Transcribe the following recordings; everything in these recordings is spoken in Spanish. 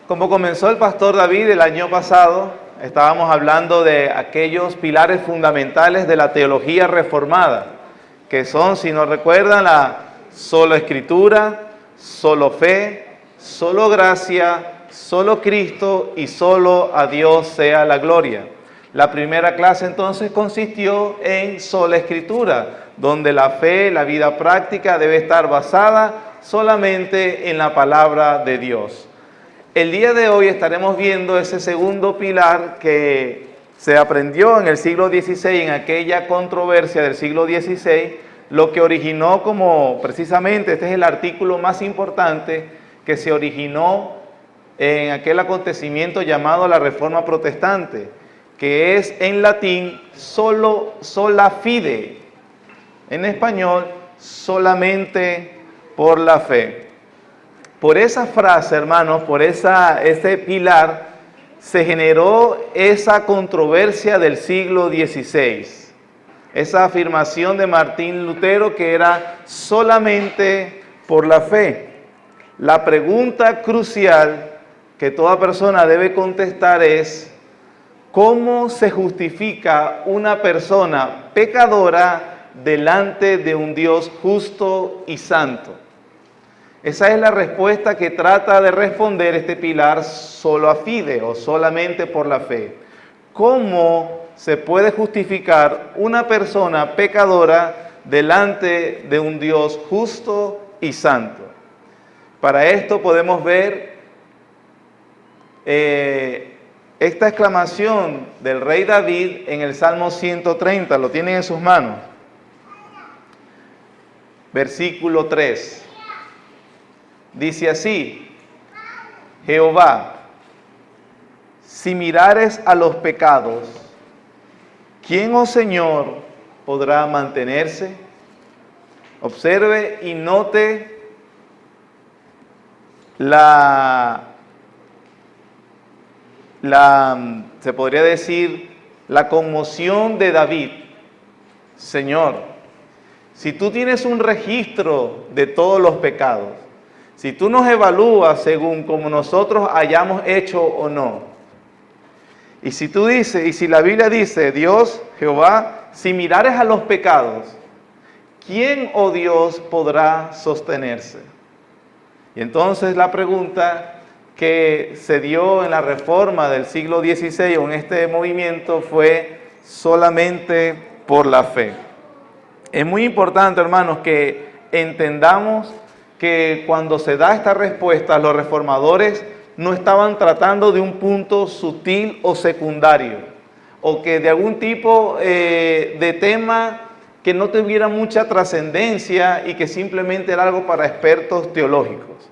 Como comenzó el pastor David el año pasado, estábamos hablando de aquellos pilares fundamentales de la teología reformada, que son, si nos recuerdan, la sola escritura, solo fe, solo gracia, solo Cristo y solo a Dios sea la gloria. La primera clase entonces consistió en sola escritura, donde la fe, la vida práctica debe estar basada solamente en la palabra de Dios. El día de hoy estaremos viendo ese segundo pilar que se aprendió en el siglo XVI, en aquella controversia del siglo XVI, lo que originó como precisamente, este es el artículo más importante que se originó en aquel acontecimiento llamado la Reforma Protestante, que es en latín sola fide, en español solamente por la fe. Por esa frase, hermanos, por ese pilar, se generó esa controversia del siglo XVI. Esa afirmación de Martín Lutero que era solamente por la fe. La pregunta crucial que toda persona debe contestar es: ¿cómo se justifica una persona pecadora delante de un Dios justo y santo? Esa es la respuesta que trata de responder este pilar sola fide o solamente por la fe. ¿Cómo se puede justificar una persona pecadora delante de un Dios justo y santo? Para esto podemos ver esta exclamación del rey David en el Salmo 130, lo tienen en sus manos. Versículo 3. Dice así: Jehová, si mirares a los pecados, ¿quién, oh Señor, podrá mantenerse? Observe y note se podría decir, la conmoción de David. Señor, si tú tienes un registro de todos los pecados, si tú nos evalúas según como nosotros hayamos hecho o no, y si tú dices, y si la Biblia dice, Dios, Jehová, si mirares a los pecados, ¿quién, oh Dios, podrá sostenerse? Y entonces la pregunta que se dio en la reforma del siglo XVI o en este movimiento fue solamente por la fe. Es muy importante, hermanos, que entendamos que cuando se da esta respuesta, los reformadores no estaban tratando de un punto sutil o secundario, o que de algún tipo de tema que no tuviera mucha trascendencia y que simplemente era algo para expertos teológicos.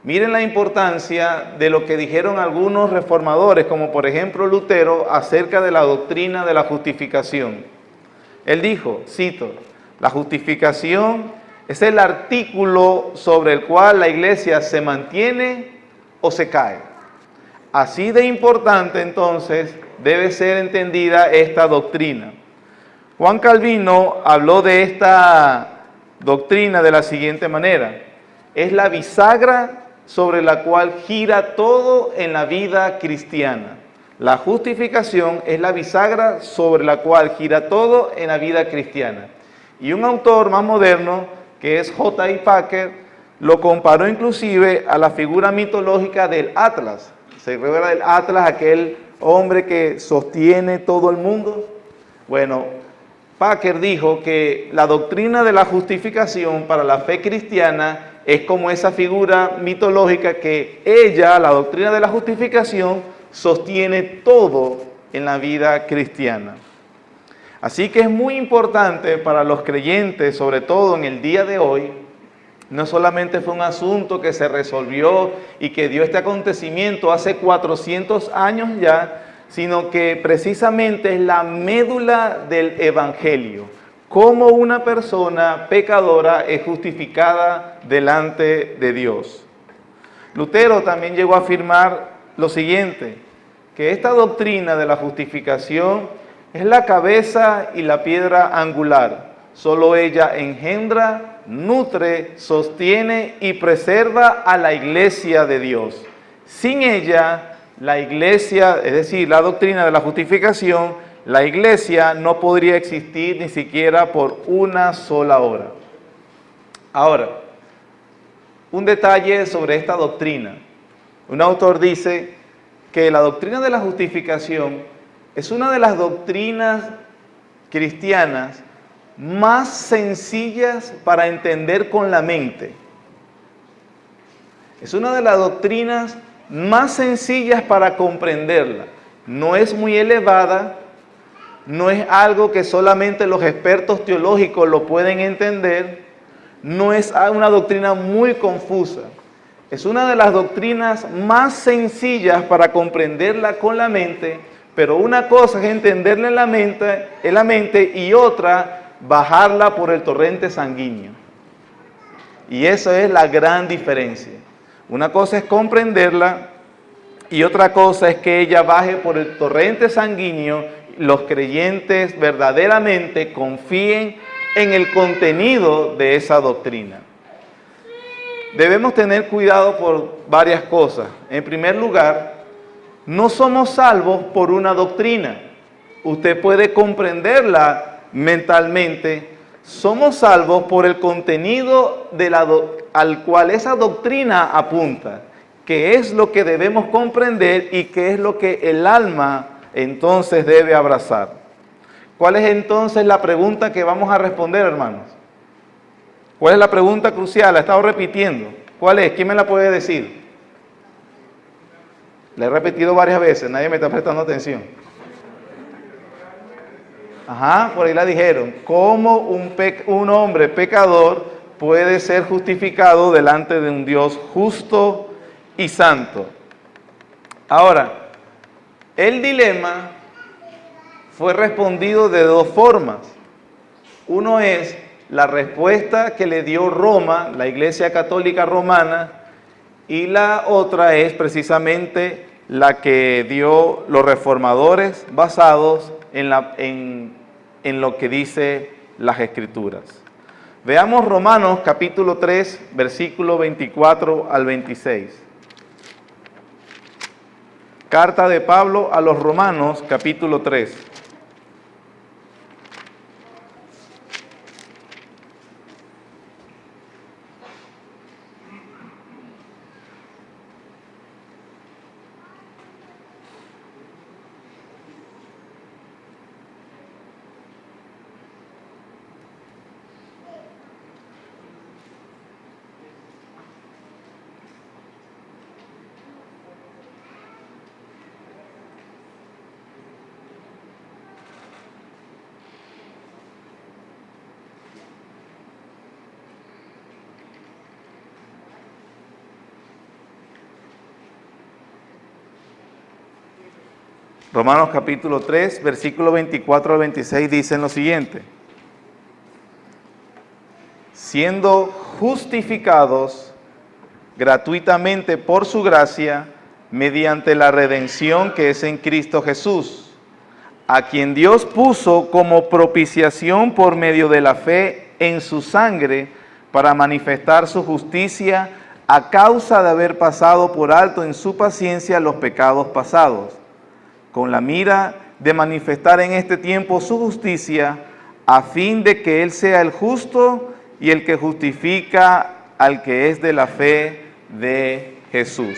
Miren la importancia de lo que dijeron algunos reformadores, como por ejemplo Lutero, acerca de la doctrina de la justificación. Él dijo, cito, la justificación es el artículo sobre el cual la iglesia se mantiene o se cae. Así de importante entonces debe ser entendida esta doctrina. Juan Calvino habló de esta doctrina de la siguiente manera: es la bisagra sobre la cual gira todo en la vida cristiana. La justificación es la bisagra sobre la cual gira todo en la vida cristiana. Y un autor más moderno, que es J.I. Packer, lo comparó inclusive a la figura mitológica del Atlas. ¿Se recuerda del Atlas, aquel hombre que sostiene todo el mundo? Bueno, Packer dijo que la doctrina de la justificación para la fe cristiana es como esa figura mitológica que ella, la doctrina de la justificación, sostiene todo en la vida cristiana. Así que es muy importante para los creyentes, sobre todo en el día de hoy, no solamente fue un asunto que se resolvió y que dio este acontecimiento hace 400 años ya, sino que precisamente es la médula del Evangelio. Cómo una persona pecadora es justificada delante de Dios. Lutero también llegó a afirmar lo siguiente, que esta doctrina de la justificación es la cabeza y la piedra angular. Solo ella engendra, nutre, sostiene y preserva a la iglesia de Dios. Sin ella, la iglesia, es decir, la doctrina de la justificación, la iglesia no podría existir ni siquiera por una sola hora. Ahora, un detalle sobre esta doctrina. Un autor dice que la doctrina de la justificación es una de las doctrinas cristianas más sencillas para entender con la mente. Es una de las doctrinas más sencillas para comprenderla. No es muy elevada, no es algo que solamente los expertos teológicos lo pueden entender, no es una doctrina muy confusa. Es una de las doctrinas más sencillas para comprenderla con la mente, pero una cosa es entenderla en la mente y otra, bajarla por el torrente sanguíneo. Y esa es la gran diferencia. Una cosa es comprenderla y otra cosa es que ella baje por el torrente sanguíneo, los creyentes verdaderamente confíen en el contenido de esa doctrina. Debemos tener cuidado por varias cosas. En primer lugar, no somos salvos por una doctrina. Usted puede comprenderla mentalmente. Somos salvos por el contenido al cual esa doctrina apunta, que es lo que debemos comprender y que es lo que el alma entonces debe abrazar. ¿Cuál es entonces la pregunta que vamos a responder, hermanos? ¿Cuál es la pregunta crucial? La he estado repitiendo. ¿Cuál es? ¿Quién me la puede decir? La he repetido varias veces, nadie me está prestando atención. Ajá, por ahí la dijeron. ¿Cómo un hombre pecador puede ser justificado delante de un Dios justo y santo? Ahora, el dilema fue respondido de dos formas. Uno es la respuesta que le dio Roma, la Iglesia Católica Romana, y la otra es precisamente la que dio los reformadores basados en lo que dice las Escrituras. Veamos Romanos capítulo 3, versículo 24 al 26. Carta de Pablo a los Romanos capítulo 3. Romanos capítulo 3, versículo 24 al 26 dicen lo siguiente: siendo justificados gratuitamente por su gracia, mediante la redención que es en Cristo Jesús, a quien Dios puso como propiciación por medio de la fe en su sangre, para manifestar su justicia a causa de haber pasado por alto en su paciencia los pecados pasados, con la mira de manifestar en este tiempo su justicia, a fin de que Él sea el justo y el que justifica al que es de la fe de Jesús.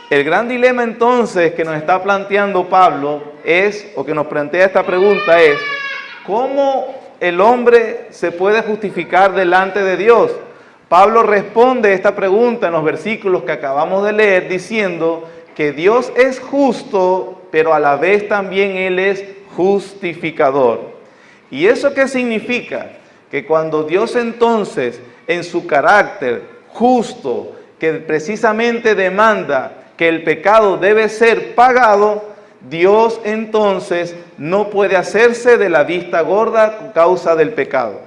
El gran dilema entonces que nos está planteando Pablo es, o que nos plantea esta pregunta es, ¿cómo el hombre se puede justificar delante de Dios? Pablo responde esta pregunta en los versículos que acabamos de leer diciendo que Dios es justo, pero a la vez también Él es justificador. ¿Y eso qué significa? Que cuando Dios entonces, en su carácter justo, que precisamente demanda que el pecado debe ser pagado, Dios entonces no puede hacerse de la vista gorda por causa del pecado.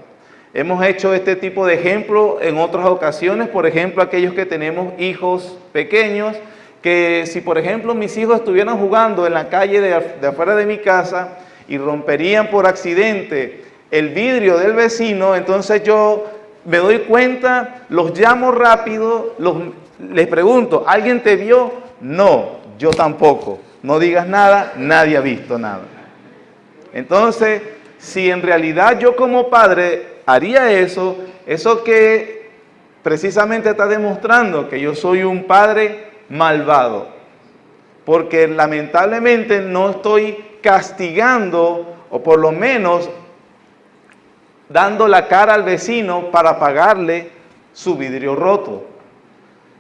Hemos hecho este tipo de ejemplo en otras ocasiones, por ejemplo, aquellos que tenemos hijos pequeños, que si por ejemplo mis hijos estuvieran jugando en la calle de afuera de mi casa y romperían por accidente el vidrio del vecino, entonces yo me doy cuenta, los llamo rápido, les pregunto, ¿alguien te vio? No, yo tampoco. No digas nada, nadie ha visto nada. Entonces, si en realidad yo como padre haría eso, eso que precisamente está demostrando que yo soy un padre malvado. Porque lamentablemente no estoy castigando, o por lo menos dando la cara al vecino para pagarle su vidrio roto.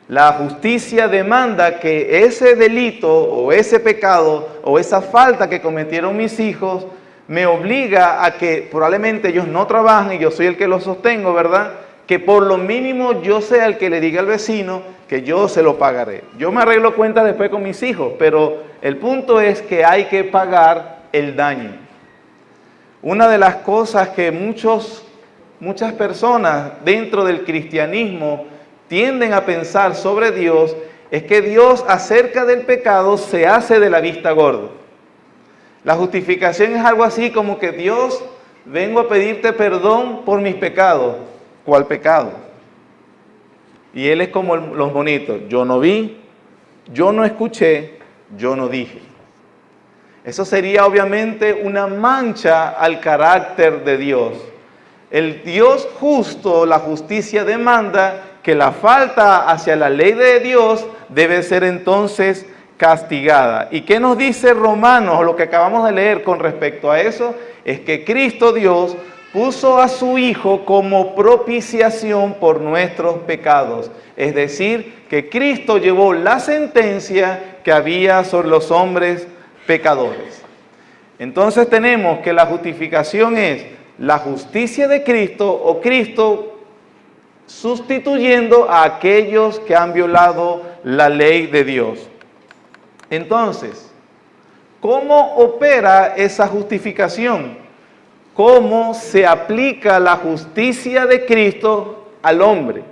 La justicia demanda que ese delito o ese pecado o esa falta que cometieron mis hijos me obliga a que probablemente ellos no trabajen y yo soy el que los sostengo, ¿verdad? Que por lo mínimo yo sea el que le diga al vecino que yo se lo pagaré. Yo me arreglo cuentas después con mis hijos, pero el punto es que hay que pagar el daño. Una de las cosas que muchas personas dentro del cristianismo tienden a pensar sobre Dios es que Dios acerca del pecado se hace de la vista gorda. La justificación es algo así como que Dios, vengo a pedirte perdón por mis pecados. ¿Cuál pecado? Y Él es como los bonitos. Yo no vi, yo no escuché, yo no dije. Eso sería obviamente una mancha al carácter de Dios. El Dios justo, la justicia demanda que la falta hacia la ley de Dios debe ser entonces castigada. ¿Y qué nos dice Romanos, lo que acabamos de leer con respecto a eso? Es que Cristo Dios puso a su Hijo como propiciación por nuestros pecados. Es decir, que Cristo llevó la sentencia que había sobre los hombres pecadores. Entonces tenemos que la justificación es la justicia de Cristo o Cristo sustituyendo a aquellos que han violado la ley de Dios. Entonces, ¿cómo opera esa justificación? ¿Cómo se aplica la justicia de Cristo al hombre?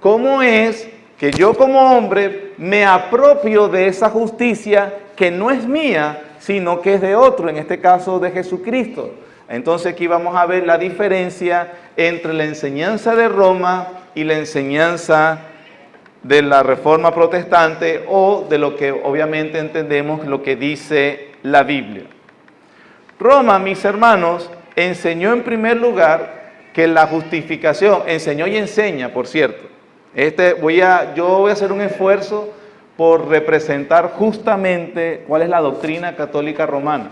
¿Cómo es que yo como hombre me apropio de esa justicia que no es mía, sino que es de otro, en este caso de Jesucristo? Entonces aquí vamos a ver la diferencia entre la enseñanza de Roma y la enseñanza de la Reforma Protestante o de lo que obviamente entendemos lo que dice la Biblia. Roma, mis hermanos, enseñó en primer lugar que la justificación, enseñó y enseña, por cierto. Yo voy a hacer un esfuerzo por representar justamente cuál es la doctrina católica romana.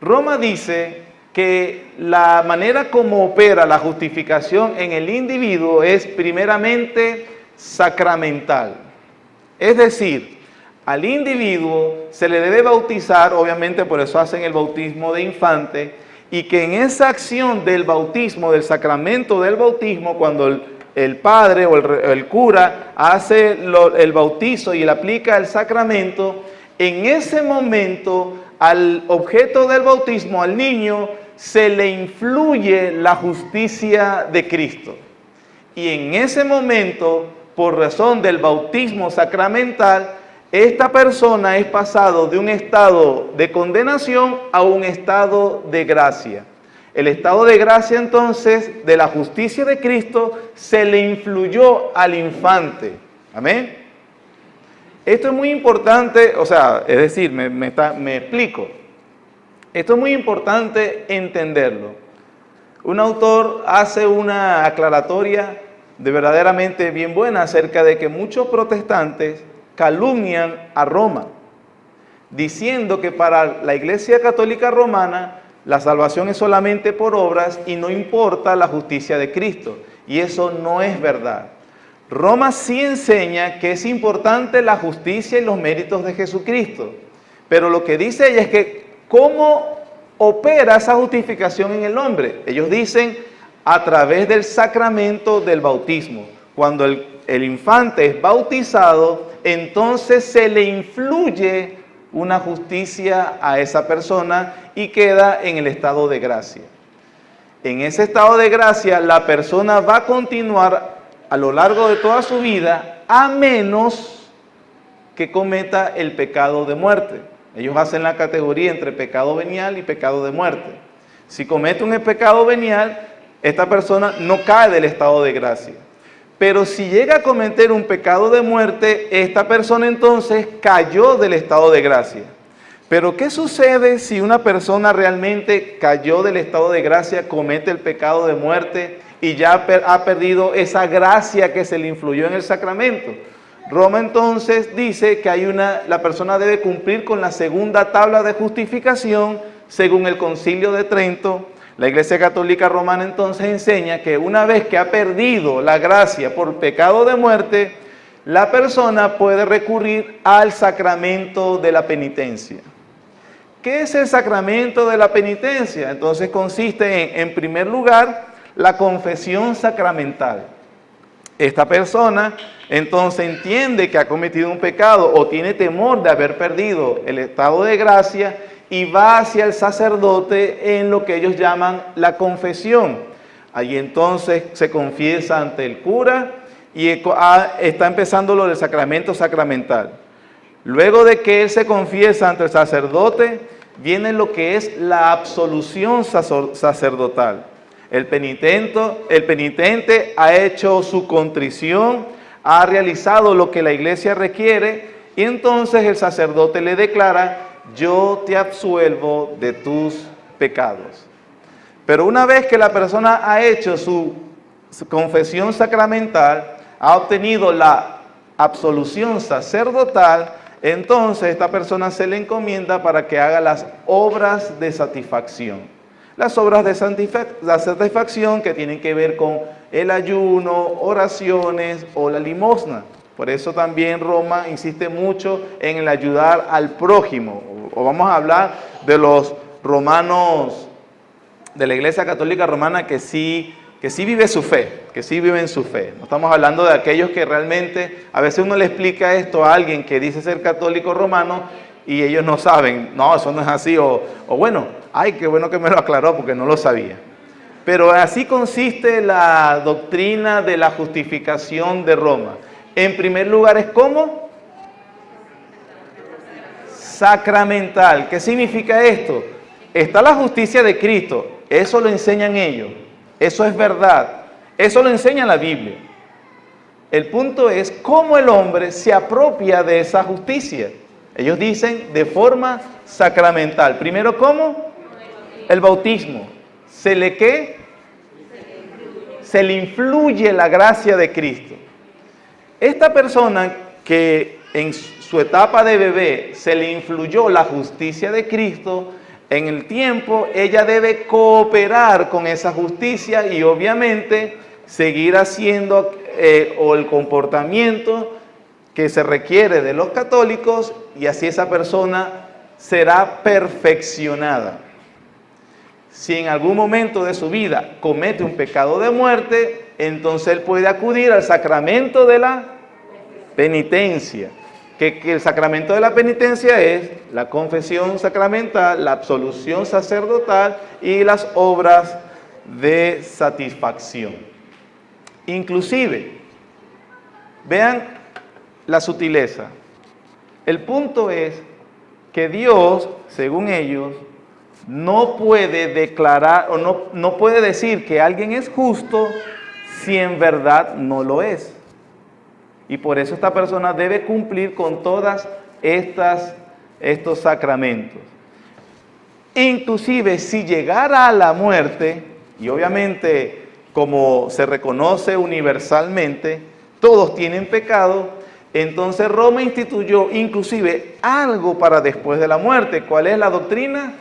Roma dice que la manera como opera la justificación en el individuo es primeramente sacramental. Es decir, al individuo se le debe bautizar, obviamente por eso hacen el bautismo de infante, y que en esa acción del bautismo, del sacramento del bautismo, cuando el padre o el cura hace el bautizo y le aplica el sacramento, en ese momento al objeto del bautismo, al niño, se le influye la justicia de Cristo. Y en ese momento, por razón del bautismo sacramental, esta persona es pasado de un estado de condenación a un estado de gracia. El estado de gracia entonces de la justicia de Cristo se le influyó al infante. Amén. Esto es muy importante, es decir, me explico. Esto es muy importante entenderlo. Un autor hace una aclaratoria de verdaderamente bien buena acerca de que muchos protestantes calumnian a Roma, diciendo que para la Iglesia Católica Romana la salvación es solamente por obras y no importa la justicia de Cristo. Y eso no es verdad. Roma sí enseña que es importante la justicia y los méritos de Jesucristo. Pero lo que dice ella es que ¿cómo opera esa justificación en el hombre? Ellos dicen a través del sacramento del bautismo. Cuando el infante es bautizado, entonces se le influye una justicia a esa persona y queda en el estado de gracia. En ese estado de gracia, la persona va a continuar a lo largo de toda su vida, a menos que cometa el pecado de muerte. Ellos hacen la categoría entre pecado venial y pecado de muerte. Si comete un pecado venial, esta persona no cae del estado de gracia. Pero si llega a cometer un pecado de muerte, esta persona entonces cayó del estado de gracia. Pero ¿qué sucede si una persona realmente cayó del estado de gracia, comete el pecado de muerte y ya ha perdido esa gracia que se le influyó en el sacramento? Roma entonces dice que la persona debe cumplir con la segunda tabla de justificación según el Concilio de Trento. La Iglesia Católica Romana entonces enseña que una vez que ha perdido la gracia por pecado de muerte, la persona puede recurrir al sacramento de la penitencia. ¿Qué es el sacramento de la penitencia? Entonces consiste en primer lugar, la confesión sacramental. Esta persona entonces entiende que ha cometido un pecado o tiene temor de haber perdido el estado de gracia y va hacia el sacerdote en lo que ellos llaman la confesión. Allí entonces se confiesa ante el cura y está empezando lo del sacramento sacramental. Luego de que él se confiesa ante el sacerdote, viene lo que es la absolución sacerdotal. El penitente ha hecho su contrición, ha realizado lo que la iglesia requiere y entonces el sacerdote le declara: yo te absuelvo de tus pecados. Pero una vez que la persona ha hecho su confesión sacramental, ha obtenido la absolución sacerdotal, entonces esta persona se le encomienda para que haga las obras de satisfacción. Las obras de satisfacción que tienen que ver con el ayuno, oraciones o la limosna. Por eso también Roma insiste mucho en el ayudar al prójimo. O vamos a hablar de los romanos de la Iglesia Católica Romana que sí vive su fe, que sí viven su fe. No estamos hablando de aquellos que realmente, a veces uno le explica esto a alguien que dice ser católico romano y ellos no saben, no, eso no es así, o bueno, ay, qué bueno que me lo aclaró porque no lo sabía. Pero así consiste la doctrina de la justificación de Roma. En primer lugar es ¿cómo? Sacramental. ¿Qué significa esto? Está la justicia de Cristo, eso lo enseñan ellos, eso es verdad, eso lo enseña la Biblia. El punto es cómo el hombre se apropia de esa justicia. Ellos dicen de forma sacramental. Primero, ¿cómo? El bautismo. ¿Se le qué? Se le influye la gracia de Cristo. Esta persona que en su etapa de bebé se le influyó la justicia de Cristo, en el tiempo ella debe cooperar con esa justicia y obviamente seguir haciendo o el comportamiento que se requiere de los católicos y así esa persona será perfeccionada. Si en algún momento de su vida comete un pecado de muerte, entonces él puede acudir al sacramento de la penitencia. Que el sacramento de la penitencia es la confesión sacramental, la absolución sacerdotal y las obras de satisfacción. Inclusive, vean la sutileza. El punto es que Dios, según ellos, no puede declarar o no puede decir que alguien es justo si en verdad no lo es. Y por eso esta persona debe cumplir con todas estos sacramentos. Inclusive si llegara a la muerte, y obviamente como se reconoce universalmente, todos tienen pecado, entonces Roma instituyó inclusive algo para después de la muerte. ¿Cuál es la doctrina?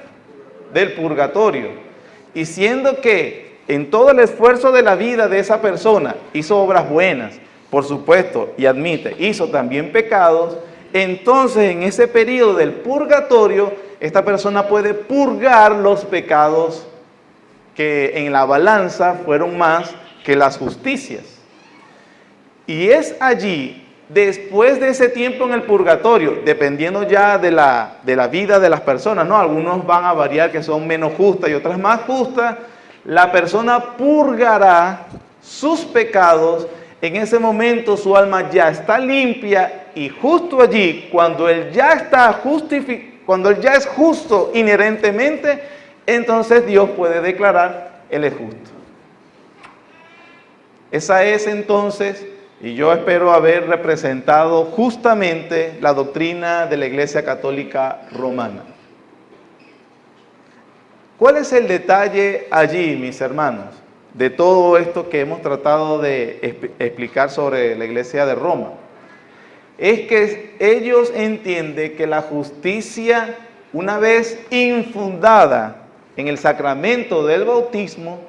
Del purgatorio. Y siendo que en todo el esfuerzo de la vida de esa persona hizo obras buenas, por supuesto, y admite, hizo también pecados, entonces en ese periodo del purgatorio, esta persona puede purgar los pecados que en la balanza fueron más que las justicias. Y es allí, después de ese tiempo en el purgatorio, dependiendo ya de la vida de las personas, ¿no? Algunos van a variar que son menos justas y otras más justas, la persona purgará sus pecados. En ese momento su alma ya está limpia y justo allí, cuando él ya es justo inherentemente, entonces Dios puede declarar, él es justo. Esa es entonces Y yo espero haber representado justamente la doctrina de la Iglesia Católica Romana. ¿Cuál es el detalle allí, mis hermanos, de todo esto que hemos tratado de explicar sobre la Iglesia de Roma? Es que ellos entienden que la justicia, una vez infundada en el sacramento del bautismo,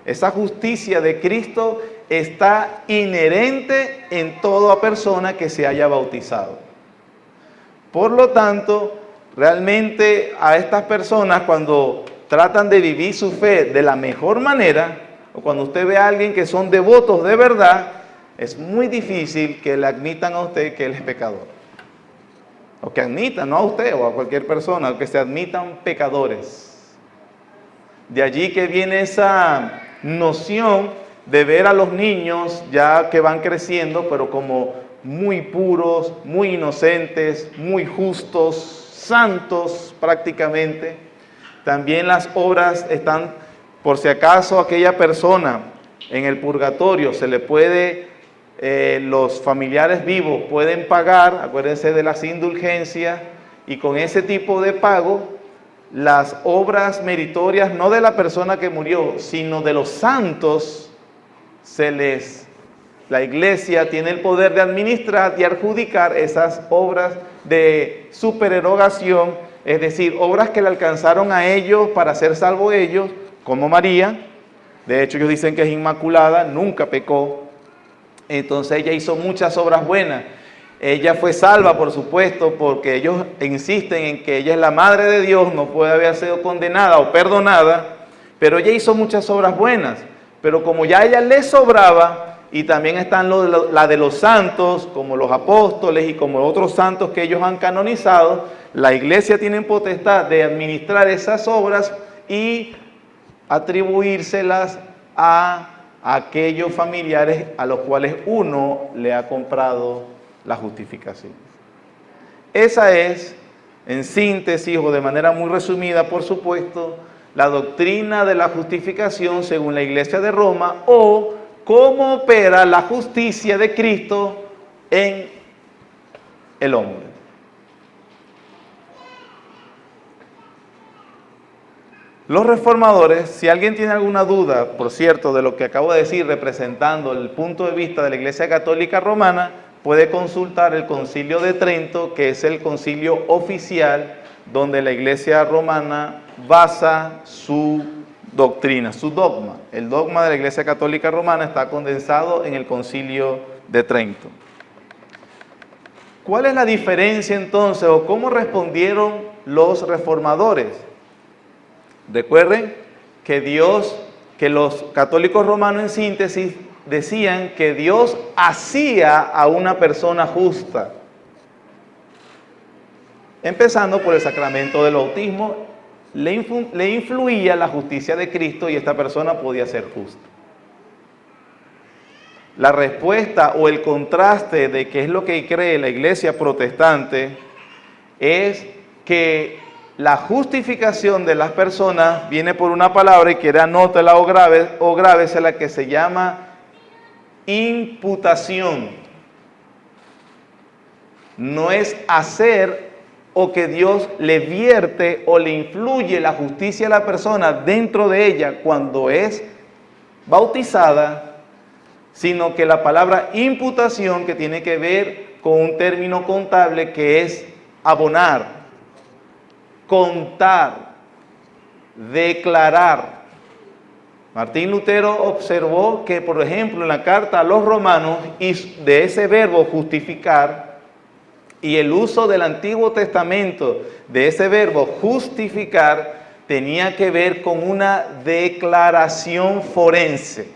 esa justicia de Cristo está inherente en toda persona que se haya bautizado. Por lo tanto, realmente a estas personas, cuando tratan de vivir su fe de la mejor manera, o cuando usted ve a alguien que son devotos de verdad, es muy difícil que le admitan a usted que él es pecador. O que admitan, no a usted o a cualquier persona, o que se admitan pecadores. De allí que viene esa noción de ver a los niños ya que van creciendo, pero como muy puros, muy inocentes, muy justos, santos prácticamente. También las obras están, por si acaso aquella persona en el purgatorio se le puede, los familiares vivos pueden pagar, acuérdense de las indulgencias, y con ese tipo de pago, las obras meritorias, no de la persona que murió, sino de los santos, la Iglesia tiene el poder de administrar y adjudicar esas obras de supererogación, es decir, obras que le alcanzaron a ellos para ser salvos ellos, como María. De hecho, ellos dicen que es inmaculada, nunca pecó. Entonces ella hizo muchas obras buenas. Ella fue salva, por supuesto, porque ellos insisten en que ella es la Madre de Dios, no puede haber sido condenada o perdonada, pero ella hizo muchas obras buenas. Pero como ya a ella le sobraba, y también están la de los santos, como los apóstoles y como otros santos que ellos han canonizado, la Iglesia tiene potestad de administrar esas obras y atribuírselas a aquellos familiares a los cuales uno le ha comprado la justificación. Esa es, en síntesis o de manera muy resumida, por supuesto, la doctrina de la justificación según la Iglesia de Roma, o cómo opera la justicia de Cristo en el hombre. Los reformadores, si alguien tiene alguna duda, por cierto, de lo que acabo de decir, representando el punto de vista de la Iglesia Católica Romana, puede consultar el Concilio de Trento, que es el concilio oficial donde la Iglesia Romana basa su doctrina, su dogma. El dogma de la Iglesia Católica Romana está condensado en el Concilio de Trento. ¿Cuál es la diferencia entonces, o cómo respondieron los reformadores? Recuerden que los católicos romanos en síntesis decían que Dios hacía a una persona justa. Empezando por el sacramento del bautismo, le influía la justicia de Cristo y esta persona podía ser justa. La respuesta o el contraste de qué es lo que cree la Iglesia protestante es que la justificación de las personas viene por una palabra, y quiere anótela o grábesela, que se llama imputación. No es hacer o que Dios le vierte o le influye la justicia a la persona dentro de ella cuando es bautizada, sino que la palabra imputación, que tiene que ver con un término contable que es abonar, contar, declarar. Martín Lutero observó que, por ejemplo, en la carta a los romanos, y de ese verbo justificar, y el uso del Antiguo Testamento de ese verbo justificar, tenía que ver con una declaración forense.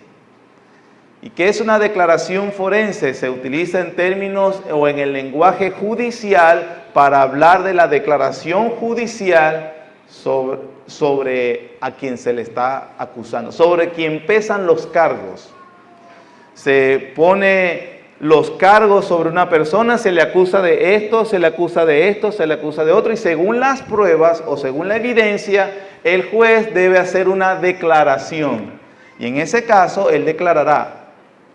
¿Y qué es una declaración forense? Se utiliza en términos o en el lenguaje judicial para hablar de la declaración judicial sobre a quien se le está acusando, sobre quien pesan los cargos. Se pone los cargos sobre una persona, se le acusa de esto, se le acusa de esto, se le acusa de otro, y según las pruebas o según la evidencia, el juez debe hacer una declaración. Y en ese caso, él declarará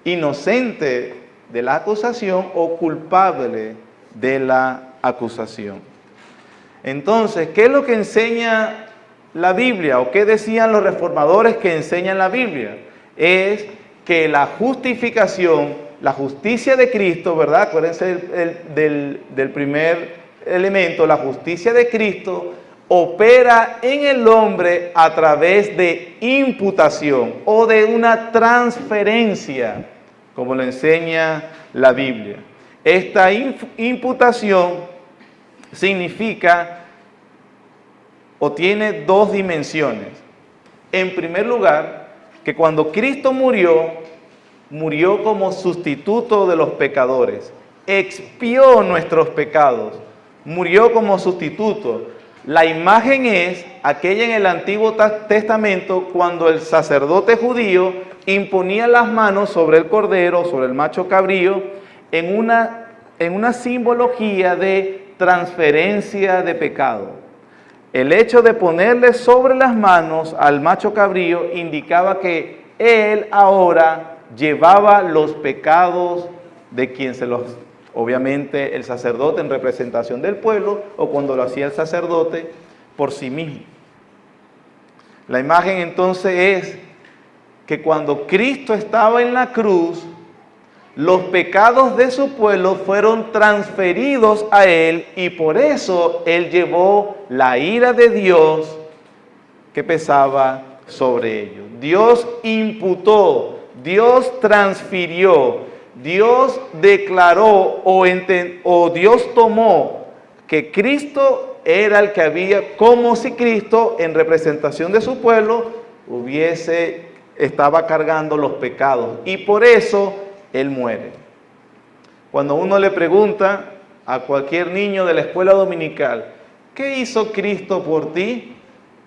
inocente de la acusación o culpable de la acusación. Entonces, ¿qué es lo que enseña la Biblia o qué decían los reformadores que enseñan la Biblia? Es que la justificación, la justicia de Cristo, ¿verdad? Acuérdense del primer elemento, la justicia de Cristo opera en el hombre a través de imputación o de una transferencia, como lo enseña la Biblia. Esta imputación significa o tiene dos dimensiones. En primer lugar, que cuando Cristo murió, murió como sustituto de los pecadores, expió nuestros pecados, murió como sustituto. La imagen es aquella en el Antiguo Testamento cuando el sacerdote judío imponía las manos sobre el cordero, sobre el macho cabrío, en una simbología de transferencia de pecado. El hecho de ponerle sobre las manos al macho cabrío indicaba que él ahora llevaba los pecados de quien se los, obviamente el sacerdote en representación del pueblo o cuando lo hacía el sacerdote por sí mismo. La imagen entonces es que cuando Cristo estaba en la cruz, los pecados de su pueblo fueron transferidos a Él y por eso Él llevó la ira de Dios que pesaba sobre ellos. Dios imputó, Dios transfirió, Dios declaró o Dios tomó que Cristo era el que había, como si Cristo en representación de su pueblo estaba cargando los pecados y por eso Él muere. Cuando uno le pregunta a cualquier niño de la escuela dominical, ¿qué hizo Cristo por ti?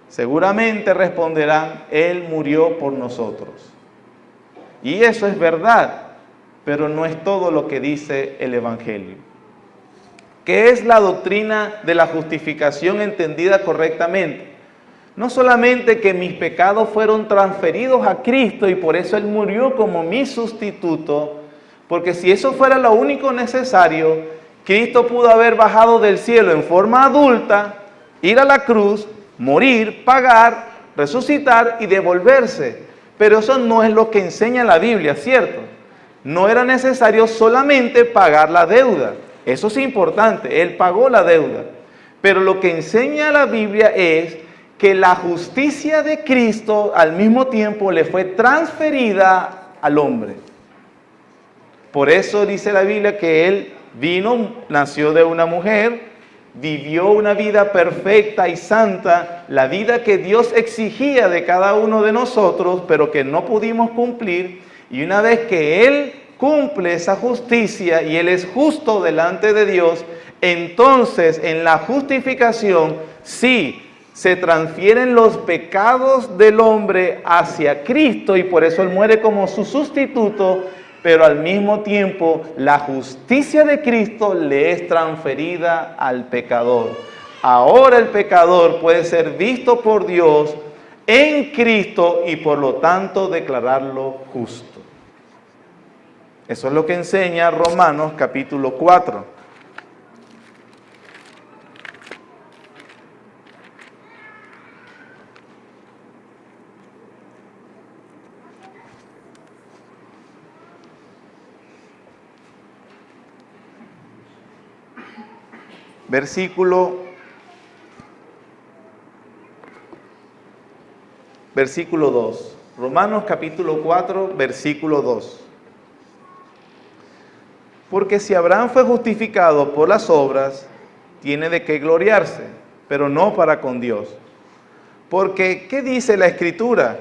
Seguramente responderán, Él murió por nosotros. Y eso es verdad, pero no es todo lo que dice el Evangelio. ¿Qué es la doctrina de la justificación entendida correctamente? No solamente que mis pecados fueron transferidos a Cristo y por eso Él murió como mi sustituto, porque si eso fuera lo único necesario, Cristo pudo haber bajado del cielo en forma adulta, ir a la cruz, morir, pagar, resucitar y devolverse. Pero eso no es lo que enseña la Biblia, ¿cierto? No era necesario solamente pagar la deuda. Eso es importante, Él pagó la deuda. Pero lo que enseña la Biblia es que la justicia de Cristo al mismo tiempo le fue transferida al hombre. Por eso dice la Biblia que Él vino, nació de una mujer, vivió una vida perfecta y santa, la vida que Dios exigía de cada uno de nosotros, pero que no pudimos cumplir. Y una vez que Él cumple esa justicia y Él es justo delante de Dios, entonces en la justificación sí se transfieren los pecados del hombre hacia Cristo y por eso Él muere como su sustituto, pero al mismo tiempo la justicia de Cristo le es transferida al pecador. Ahora el pecador puede ser visto por Dios en Cristo y por lo tanto declararlo justo. Eso es lo que enseña Romanos capítulo 4. Versículo 2. Romanos capítulo 4, versículo 2. Porque si Abraham fue justificado por las obras, tiene de qué gloriarse, pero no para con Dios. Porque, ¿qué dice la Escritura?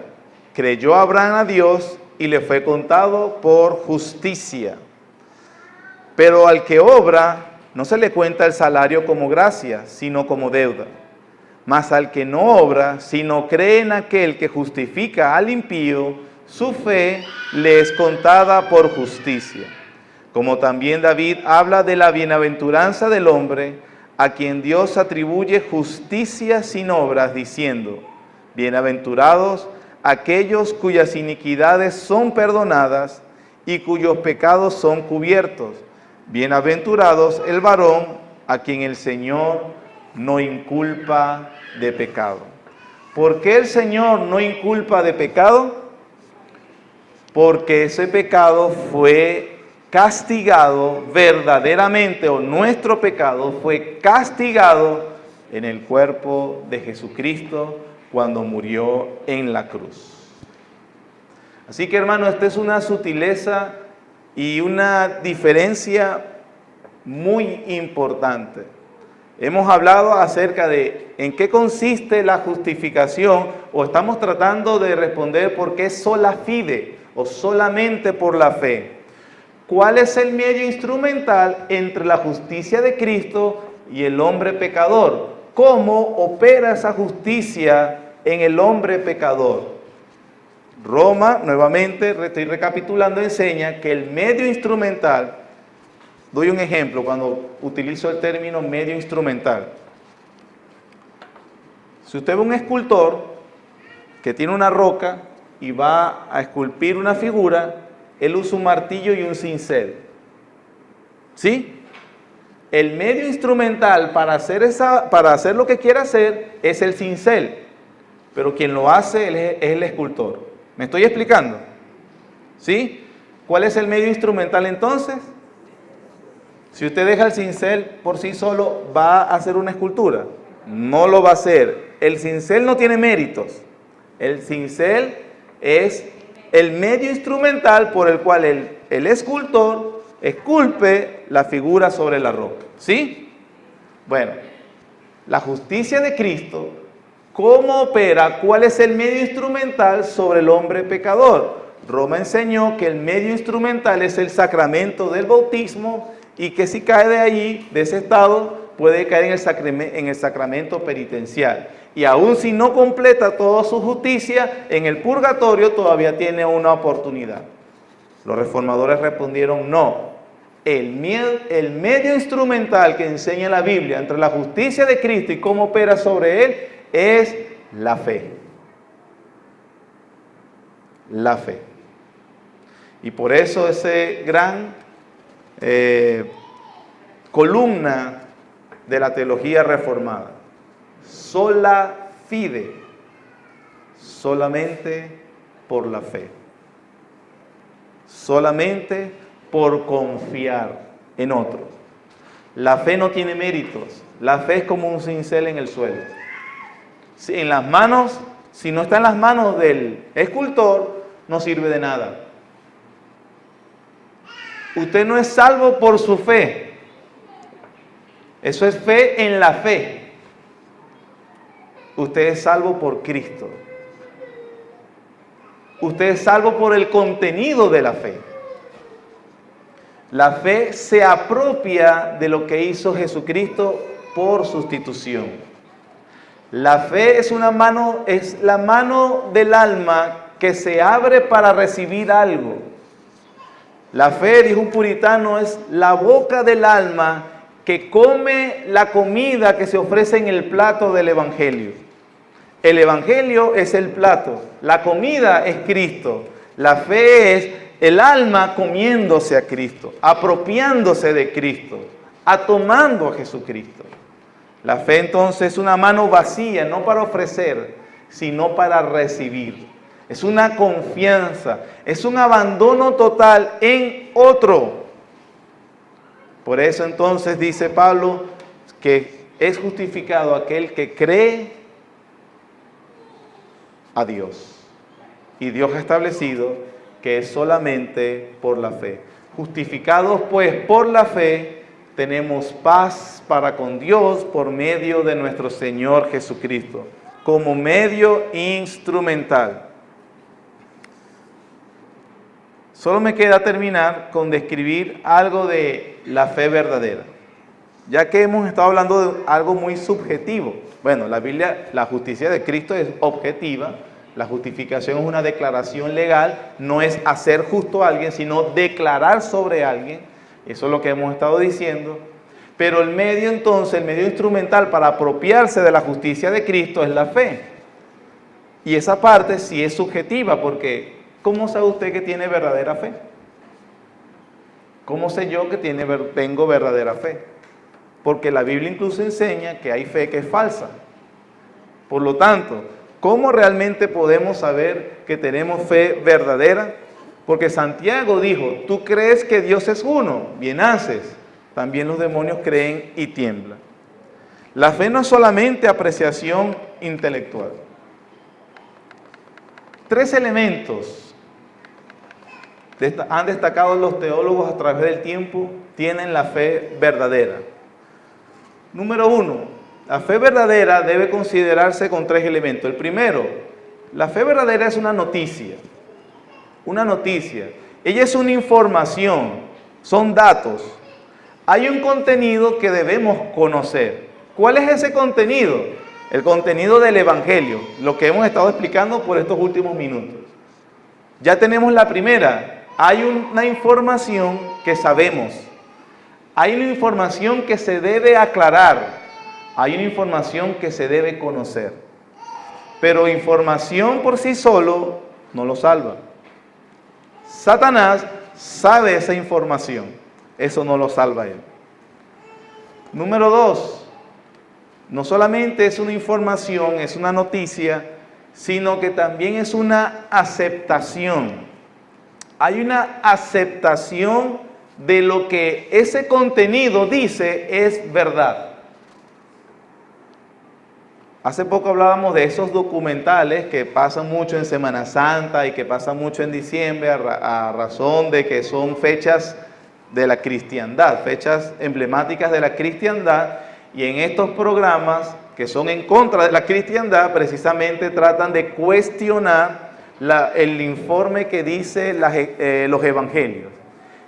Creyó Abraham a Dios y le fue contado por justicia. Pero al que obra, no se le cuenta el salario como gracia, sino como deuda. Mas al que no obra, sino cree en aquel que justifica al impío, su fe le es contada por justicia. Como también David habla de la bienaventuranza del hombre, a quien Dios atribuye justicia sin obras, diciendo, bienaventurados aquellos cuyas iniquidades son perdonadas y cuyos pecados son cubiertos. Bienaventurados el varón a quien el Señor no inculpa de pecado. ¿Por qué el Señor no inculpa de pecado? Porque ese pecado fue castigado verdaderamente, o nuestro pecado fue castigado en el cuerpo de Jesucristo cuando murió en la cruz. Así que, hermano, esta es una sutileza y una diferencia muy importante. Hemos hablado acerca de en qué consiste la justificación, o estamos tratando de responder por qué sola fide, o solamente por la fe. ¿Cuál es el medio instrumental entre la justicia de Cristo y el hombre pecador? ¿Cómo opera esa justicia en el hombre pecador? Roma, nuevamente, estoy recapitulando, enseña que el medio instrumental, doy un ejemplo cuando utilizo el término medio instrumental. Si usted ve un escultor que tiene una roca y va a esculpir una figura, él usa un martillo y un cincel. ¿Sí? El medio instrumental para hacer lo que quiere hacer es el cincel, pero quien lo hace es el escultor. ¿Me estoy explicando? ¿Sí? ¿Cuál es el medio instrumental entonces? Si usted deja el cincel por sí solo, ¿va a hacer una escultura? No lo va a hacer. El cincel no tiene méritos. El cincel es el medio instrumental por el cual el escultor esculpe la figura sobre la roca. ¿Sí? Bueno, la justicia de Cristo, ¿cómo opera? ¿Cuál es el medio instrumental sobre el hombre pecador? Roma enseñó que el medio instrumental es el sacramento del bautismo y que si cae de allí, de ese estado, puede caer en el sacramento penitencial. Y aun si no completa toda su justicia, en el purgatorio todavía tiene una oportunidad. Los reformadores respondieron no. El medio instrumental que enseña la Biblia entre la justicia de Cristo y cómo opera sobre él es la fe. La fe. Y por eso ese gran columna de la teología reformada. Sola fide, solamente por la fe, solamente por confiar en otro. La fe no tiene méritos, la fe es como un cincel en el suelo. Si no está en las manos del escultor, no sirve de nada. Usted no es salvo por su fe, eso es fe en la fe. Usted es salvo por Cristo. Usted es salvo por el contenido de la fe. La fe se apropia de lo que hizo Jesucristo por sustitución. La fe es la mano del alma que se abre para recibir algo. La fe, dijo un puritano, es la boca del alma que come la comida que se ofrece en el plato del Evangelio. El Evangelio es el plato, la comida es Cristo, la fe es el alma comiéndose a Cristo, apropiándose de Cristo, tomando a Jesucristo. La fe entonces es una mano vacía, no para ofrecer, sino para recibir. Es una confianza, es un abandono total en otro. Por eso entonces dice Pablo que es justificado aquel que cree a Dios. Y Dios ha establecido que es solamente por la fe. Justificados pues por la fe, tenemos paz para con Dios por medio de nuestro Señor Jesucristo, como medio instrumental. Solo me queda terminar con describir algo de la fe verdadera, ya que hemos estado hablando de algo muy subjetivo. Bueno, la Biblia, la justicia de Cristo es objetiva, la justificación es una declaración legal, no es hacer justo a alguien, sino declarar sobre alguien, eso es lo que hemos estado diciendo. Pero el medio entonces, el medio instrumental para apropiarse de la justicia de Cristo es la fe. Y esa parte sí es subjetiva, porque ¿cómo sabe usted que tiene verdadera fe? ¿Cómo sé yo que tengo verdadera fe? Porque la Biblia incluso enseña que hay fe que es falsa. Por lo tanto, ¿cómo realmente podemos saber que tenemos fe verdadera? Porque Santiago dijo, tú crees que Dios es uno, bien haces. También los demonios creen y tiemblan. La fe no es solamente apreciación intelectual. 3 elementos han destacado los teólogos a través del tiempo, tienen la fe verdadera. Número 1, la fe verdadera debe considerarse con 3 elementos. El primero, la fe verdadera es una noticia. Una noticia. Ella es una información, son datos. Hay un contenido que debemos conocer. ¿Cuál es ese contenido? El contenido del Evangelio, lo que hemos estado explicando por estos últimos minutos. Ya tenemos la primera. Hay una información que sabemos. Hay una información que se debe aclarar. Hay una información que se debe conocer. Pero información por sí solo no lo salva. Satanás sabe esa información. Eso no lo salva a él. Número 2. No solamente es una información, es una noticia, sino que también es una aceptación. Hay una aceptación de lo que ese contenido dice es verdad. Hace poco hablábamos de esos documentales que pasan mucho en Semana Santa y que pasan mucho en diciembre a razón de que son fechas de la cristiandad, fechas emblemáticas de la cristiandad, y en estos programas que son en contra de la cristiandad precisamente tratan de cuestionar el informe que dice los evangelios.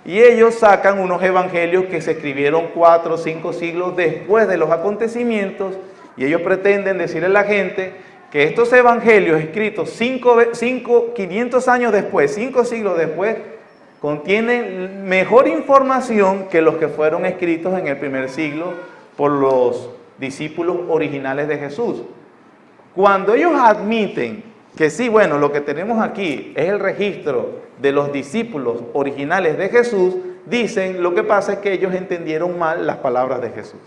Y ellos sacan unos evangelios que se escribieron 4 o 5 siglos después de los acontecimientos, y ellos pretenden decirle a la gente que estos evangelios escritos 500 años después, 5 siglos después, contienen mejor información que los que fueron escritos en el primer siglo por los discípulos originales de Jesús. Cuando ellos admiten que sí, bueno, lo que tenemos aquí es el registro de los discípulos originales de Jesús, dicen, lo que pasa es que ellos entendieron mal las palabras de Jesús.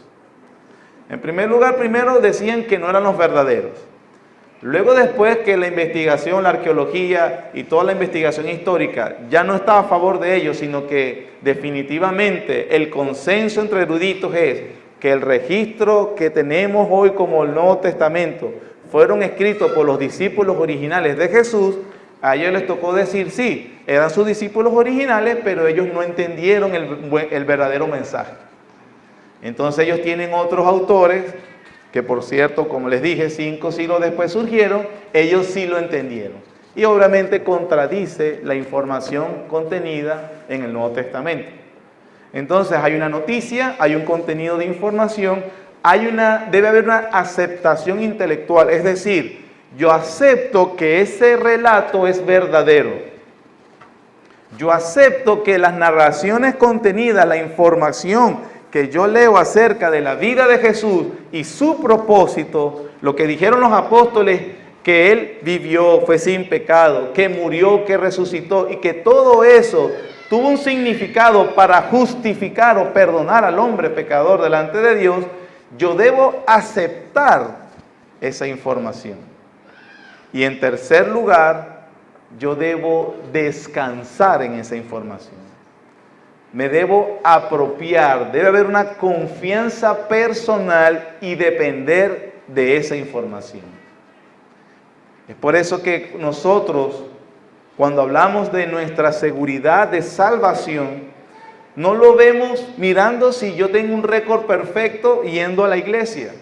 En primer lugar, primero decían que no eran los verdaderos. Luego, después que la investigación, la arqueología y toda la investigación histórica ya no estaba a favor de ellos, sino que definitivamente el consenso entre eruditos es que el registro que tenemos hoy como el Nuevo Testamento fueron escritos por los discípulos originales de Jesús, a ellos les tocó decir, sí, eran sus discípulos originales, pero ellos no entendieron el verdadero mensaje. Entonces ellos tienen otros autores, que por cierto, como les dije, 5 siglos después surgieron, ellos sí lo entendieron. Y obviamente contradice la información contenida en el Nuevo Testamento. Entonces hay una noticia, hay un contenido de información, debe haber una aceptación intelectual, es decir, yo acepto que ese relato es verdadero. Yo acepto que las narraciones contenidas, la información que yo leo acerca de la vida de Jesús y su propósito, lo que dijeron los apóstoles, que Él vivió, fue sin pecado, que murió, que resucitó y que todo eso tuvo un significado para justificar o perdonar al hombre pecador delante de Dios, yo debo aceptar esa información. Y en tercer lugar, yo debo descansar en esa información. Me debo apropiar, debe haber una confianza personal y depender de esa información. Es por eso que nosotros, cuando hablamos de nuestra seguridad de salvación, no lo vemos mirando si yo tengo un récord perfecto yendo a la iglesia,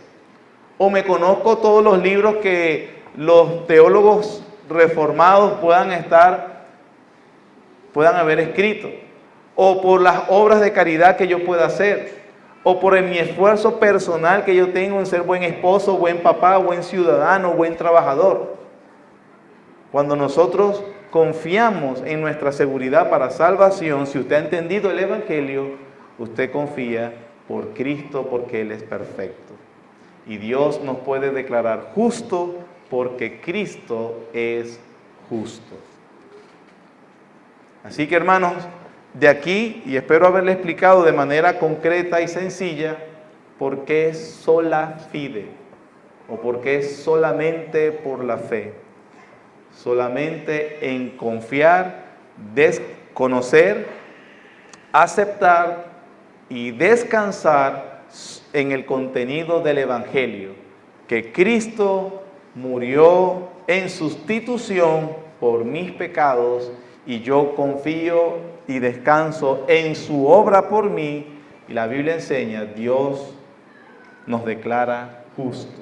o me conozco todos los libros que los teólogos reformados puedan haber escrito, o por las obras de caridad que yo pueda hacer, o por mi esfuerzo personal que yo tengo en ser buen esposo, buen papá, buen ciudadano, buen trabajador. Cuando nosotros confiamos en nuestra seguridad para salvación, si usted ha entendido el Evangelio, usted confía por Cristo porque Él es perfecto. Y Dios nos puede declarar justo porque Cristo es justo. Así que, hermanos, de aquí, y espero haberle explicado de manera concreta y sencilla, por qué es sola fide, o por qué es solamente por la fe. Solamente en confiar, conocer, aceptar y descansar en el contenido del Evangelio, que Cristo murió en sustitución por mis pecados y yo confío y descanso en su obra por mí. Y la Biblia enseña, Dios nos declara justos.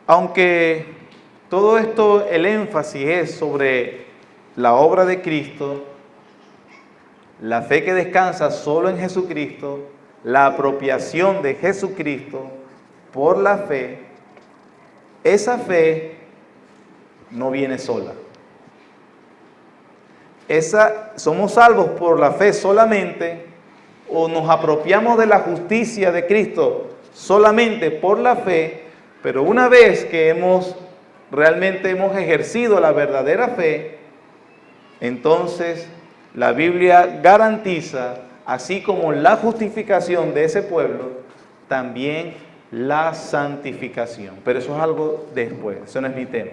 Aunque todo esto, el énfasis es sobre la obra de Cristo, la fe que descansa solo en Jesucristo, la apropiación de Jesucristo por la fe, esa fe no viene sola. Somos salvos por la fe solamente, o nos apropiamos de la justicia de Cristo solamente por la fe, pero una vez que realmente hemos ejercido la verdadera fe, entonces la Biblia garantiza, así como la justificación de ese pueblo, también la santificación. Pero eso es algo después, eso no es mi tema.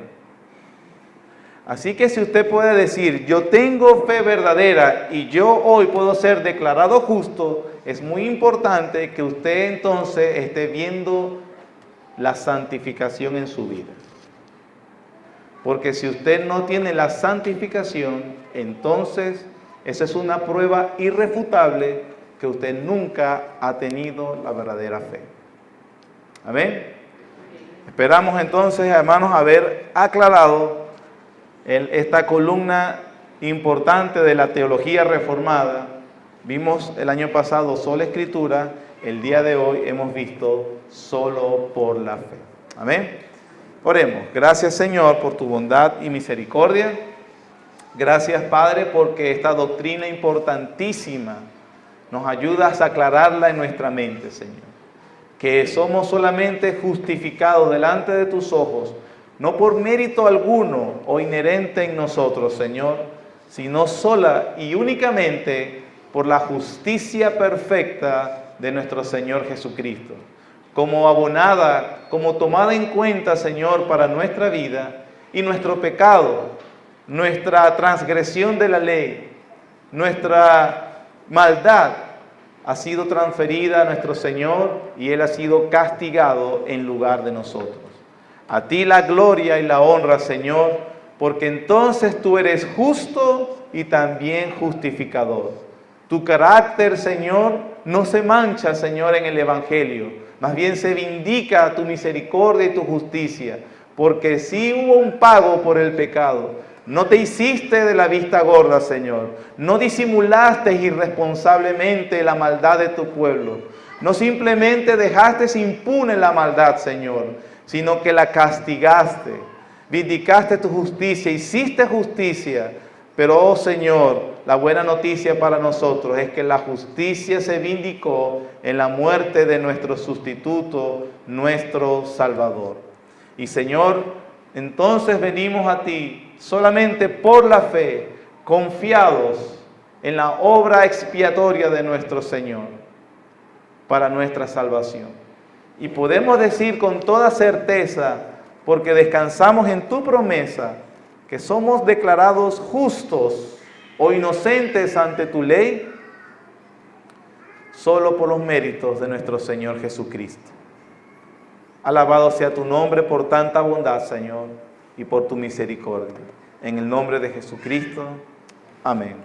Así que si usted puede decir, yo tengo fe verdadera y yo hoy puedo ser declarado justo, es muy importante que usted entonces esté viendo la santificación en su vida. Porque si usted no tiene la santificación, entonces esa es una prueba irrefutable que usted nunca ha tenido la verdadera fe. Amén. Esperamos entonces, hermanos, haber aclarado esta columna importante de la teología reformada. Vimos el año pasado sola escritura, el día de hoy hemos visto solo por la fe. Amén. Oremos. Gracias, Señor, por tu bondad y misericordia. Gracias, Padre, porque esta doctrina importantísima nos ayudas a aclararla en nuestra mente, Señor. Que somos solamente justificados delante de tus ojos, no por mérito alguno o inherente en nosotros, Señor, sino sola y únicamente por la justicia perfecta de nuestro Señor Jesucristo, como abonada, como tomada en cuenta, Señor, para nuestra vida y nuestro pecado, nuestra transgresión de la ley, nuestra maldad ha sido transferida a nuestro Señor y Él ha sido castigado en lugar de nosotros. A ti la gloria y la honra, Señor, porque entonces tú eres justo y también justificador. Tu carácter, Señor, no se mancha, Señor, en el Evangelio. Más bien se vindica tu misericordia y tu justicia, porque sí hubo un pago por el pecado. No te hiciste de la vista gorda, Señor. No disimulaste irresponsablemente la maldad de tu pueblo. No simplemente dejaste impune la maldad, Señor, sino que la castigaste. Vindicaste tu justicia, hiciste justicia. Pero, oh Señor, la buena noticia para nosotros es que la justicia se vindicó en la muerte de nuestro sustituto, nuestro Salvador. Y Señor, entonces venimos a ti solamente por la fe, confiados en la obra expiatoria de nuestro Señor para nuestra salvación. Y podemos decir con toda certeza, porque descansamos en tu promesa, que somos declarados justos o inocentes ante tu ley, solo por los méritos de nuestro Señor Jesucristo. Alabado sea tu nombre por tanta bondad, Señor, y por tu misericordia. En el nombre de Jesucristo. Amén.